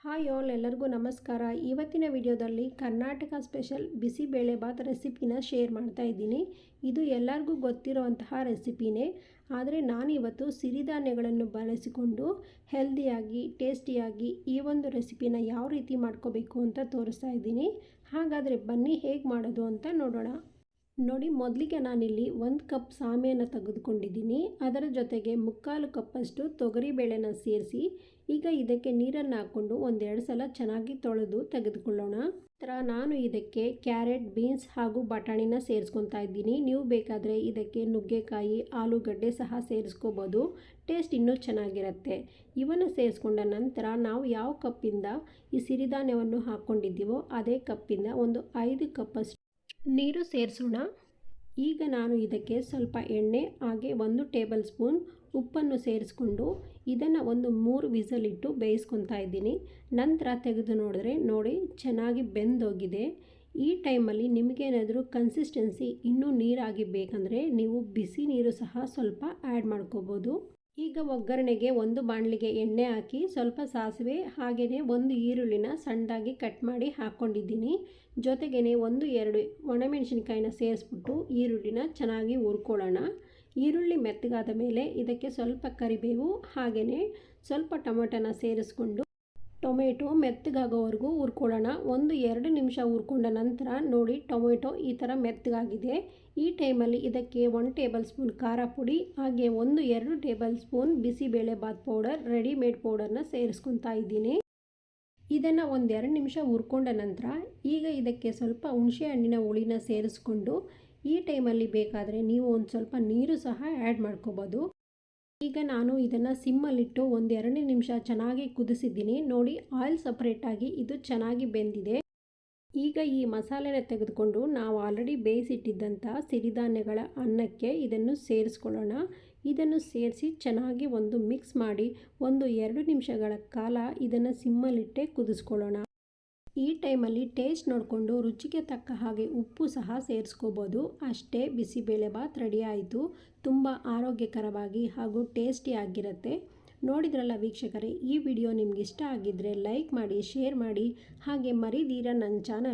Hi all, ಎಲ್ಲರಿಗೂ ನಮಸ್ಕಾರ. ಇವತ್ತಿನ ವಿಡಿಯೋದಲ್ಲಿ ಕರ್ನಾಟಕ ಸ್ಪೆಷಲ್ ಬಿಸಿಬೇಳೆಬಾತ್ ರೆಸಿಪಿನ ಶೇರ್ ಮಾಡ್ತಾ ಇದ್ದೀನಿ. ಇದು ಎಲ್ಲರಿಗೂ ಗೊತ್ತಿರುವಂತಹ ರೆಸಿಪಿನೇ, ಆದರೆ ನಾನಿವತ್ತು ಸಿರಿಧಾನ್ಯಗಳನ್ನು ಬಳಸಿಕೊಂಡು ಹೆಲ್ದಿಯಾಗಿ ಟೇಸ್ಟಿಯಾಗಿ ಈ ಒಂದು ರೆಸಿಪಿನ ಯಾವ ರೀತಿ ಮಾಡ್ಕೋಬೇಕು ಅಂತ ತೋರಿಸ್ತಾ ಇದ್ದೀನಿ. ಹಾಗಾದರೆ ಬನ್ನಿ ಹೇಗೆ ಮಾಡೋದು ಅಂತ ನೋಡೋಣ. ನೋಡಿ, ಮೊದಲಿಗೆ ನಾನಿಲ್ಲಿ 1 ಕಪ್ ಸಾಮೆಯನ್ನು ತೆಗೆದುಕೊಂಡಿದ್ದೀನಿ. ಅದರ ಜೊತೆಗೆ 3/4 ಕಪ್ಪಷ್ಟು ತೊಗರಿಬೇಳೆನ ಸೇರಿಸಿ ಈಗ ಇದಕ್ಕೆ ನೀರನ್ನು ಹಾಕ್ಕೊಂಡು ಒಂದೆರಡು ಸಲ ಚೆನ್ನಾಗಿ ತೊಳೆದು ತೆಗೆದುಕೊಳ್ಳೋಣ. ನಂತರ ನಾನು ಇದಕ್ಕೆ ಕ್ಯಾರೆಟ್, ಬೀನ್ಸ್ ಹಾಗೂ ಬಟಾಣಿನ ಸೇರಿಸ್ಕೊತಾ ಇದ್ದೀನಿ. ನೀವು ಬೇಕಾದರೆ ಇದಕ್ಕೆ ನುಗ್ಗೆಕಾಯಿ, ಆಲೂಗಡ್ಡೆ ಸಹ ಸೇರಿಸ್ಕೋಬೋದು. ಟೇಸ್ಟ್ ಇನ್ನೂ ಚೆನ್ನಾಗಿರುತ್ತೆ. ಇವನ್ನು ಸೇರಿಸ್ಕೊಂಡ ನಂತರ ನಾವು ಯಾವ ಕಪ್ಪಿಂದ ಈ ಸಿರಿಧಾನ್ಯವನ್ನು ಹಾಕ್ಕೊಂಡಿದ್ದೀವೋ ಅದೇ ಕಪ್ಪಿಂದ ಒಂದು 5 ಕಪ್ಪಷ್ಟು ನೀರು ಸೇರಿಸೋಣ. ಈಗ ನಾನು ಇದಕ್ಕೆ ಸ್ವಲ್ಪ ಎಣ್ಣೆ ಹಾಗೆ 1 ಟೇಬಲ್ ಸ್ಪೂನ್ ಉಪ್ಪನ್ನು ಸೇರಿಸ್ಕೊಂಡು ಇದನ್ನು ಒಂದು 3 ವಿಸಲ್ ಇಟ್ಟು ಬೇಯಿಸ್ಕೊತಾ ಇದ್ದೀನಿ. ನಂತರ ತೆಗೆದು ನೋಡಿ ಚೆನ್ನಾಗಿ ಬೆಂದೋಗಿದೆ. ಈ ಟೈಮಲ್ಲಿ ನಿಮಗೇನಾದರೂ ಕನ್ಸಿಸ್ಟೆನ್ಸಿ ಇನ್ನೂ ನೀರಾಗಿ ಬೇಕಂದರೆ ನೀವು ಬಿಸಿ ನೀರು ಸಹ ಸ್ವಲ್ಪ ಆ್ಯಡ್ ಮಾಡ್ಕೋಬೋದು. ಈಗ ಒಗ್ಗರಣೆಗೆ ಒಂದು ಬಾಣಲಿಗೆ ಎಣ್ಣೆ ಹಾಕಿ ಸ್ವಲ್ಪ ಸಾಸಿವೆ ಹಾಗೆಯೇ 1 ಈರುಳ್ಳಿನ ಸಣ್ಣದಾಗಿ ಕಟ್ ಮಾಡಿ ಹಾಕ್ಕೊಂಡಿದ್ದೀನಿ. ಜೊತೆಗೇ 1-2 ಒಣಮೆಣಸಿನ್ಕಾಯಿನ ಸೇರಿಸ್ಬಿಟ್ಟು ಈರುಳ್ಳಿನ ಚೆನ್ನಾಗಿ ಹುರ್ಕೊಳ್ಳೋಣ. ಈರುಳ್ಳಿ ಮೆತ್ತಗಾದ ಮೇಲೆ ಇದಕ್ಕೆ ಸ್ವಲ್ಪ ಕರಿಬೇವು ಹಾಗೆಯೇ ಸ್ವಲ್ಪ ಟೊಮೆಟೊನ ಸೇರಿಸ್ಕೊಂಡು ಟೊಮೆಟೊ ಮೆತ್ತಗಾಗೋವರೆಗೂ ಹುರ್ಕೊಳ್ಳೋಣ. 1-2 ನಿಮಿಷ ಹುರ್ಕೊಂಡ ನಂತರ ನೋಡಿ ಟೊಮೆಟೊ ಈ ಥರ ಮೆತ್ತಗಾಗಿದೆ. ಈ ಟೈಮಲ್ಲಿ ಇದಕ್ಕೆ 1 ಟೇಬಲ್ ಸ್ಪೂನ್ ಖಾರ ಪುಡಿ ಹಾಗೆ 1-2 tablespoon bisibelebath powder readymade ಪೌಡರ್ನ ಸೇರಿಸ್ಕೊತಾ ಇದ್ದೀನಿ. ಇದನ್ನು 1-2 ನಿಮಿಷ ಹುರ್ಕೊಂಡ ನಂತರ ಈಗ ಇದಕ್ಕೆ ಸ್ವಲ್ಪ ಹುಣಸೆ ಹಣ್ಣಿನ ಹುಳಿನ ಸೇರಿಸ್ಕೊಂಡು ಈ ಟೈಮಲ್ಲಿ ಬೇಕಾದರೆ ನೀವು ಒಂದು ಸ್ವಲ್ಪ ನೀರು ಸಹ ಆ್ಯಡ್ ಮಾಡ್ಕೋಬೋದು. ಈಗ ನಾನು ಇದನ್ನು ಸಿಮ್ಮಲ್ಲಿಟ್ಟು 1-2 ನಿಮಿಷ ಚೆನ್ನಾಗಿ ಕುದಿಸಿದ್ದೀನಿ. ನೋಡಿ, ಆಯಿಲ್ ಸಪ್ರೇಟಾಗಿ ಇದು ಚೆನ್ನಾಗಿ ಬೆಂದಿದೆ. ಈಗ ಈ ಮಸಾಲೆನ ತೆಗೆದುಕೊಂಡು ನಾವು ಆಲ್ರೆಡಿ ಬೇಯಿಸಿಟ್ಟಿದ್ದಂಥ ಸಿರಿಧಾನ್ಯಗಳ ಅನ್ನಕ್ಕೆ ಇದನ್ನು ಸೇರಿಸ್ಕೊಳ್ಳೋಣ. ಇದನ್ನು ಸೇರಿಸಿ ಚೆನ್ನಾಗಿ ಒಂದು ಮಿಕ್ಸ್ ಮಾಡಿ 1-2 ನಿಮಿಷಗಳ ಕಾಲ ಇದನ್ನು ಸಿಮ್ಮಲ್ಲಿಟ್ಟೆ ಕುದಿಸ್ಕೊಳ್ಳೋಣ. ಈ ಟೈಮಲ್ಲಿ ಟೇಸ್ಟ್ ನೋಡಿಕೊಂಡು ರುಚಿಗೆ ತಕ್ಕ ಹಾಗೆ ಉಪ್ಪು ಸಹ ಸೇರಿಸ್ಕೋಬೋದು. ಅಷ್ಟೇ, ಬಿಸಿಬೇಳೆಬಾತ್ ರೆಡಿ ಆಯಿತು. ತುಂಬ ಆರೋಗ್ಯಕರವಾಗಿ ಹಾಗೂ ಟೇಸ್ಟಿ ಆಗಿರುತ್ತೆ. ನೋಡಿದ್ರಲ್ಲ ವೀಕ್ಷಕರೇ, ಈ ವಿಡಿಯೋ ನಿಮ್ಗೆ ಇಷ್ಟ ಆಗಿದ್ದರೆ ಲೈಕ್ ಮಾಡಿ, ಶೇರ್ ಮಾಡಿ ಹಾಗೆ ಮರಿದಿರ ನನ್ನ ಚಾನಲ್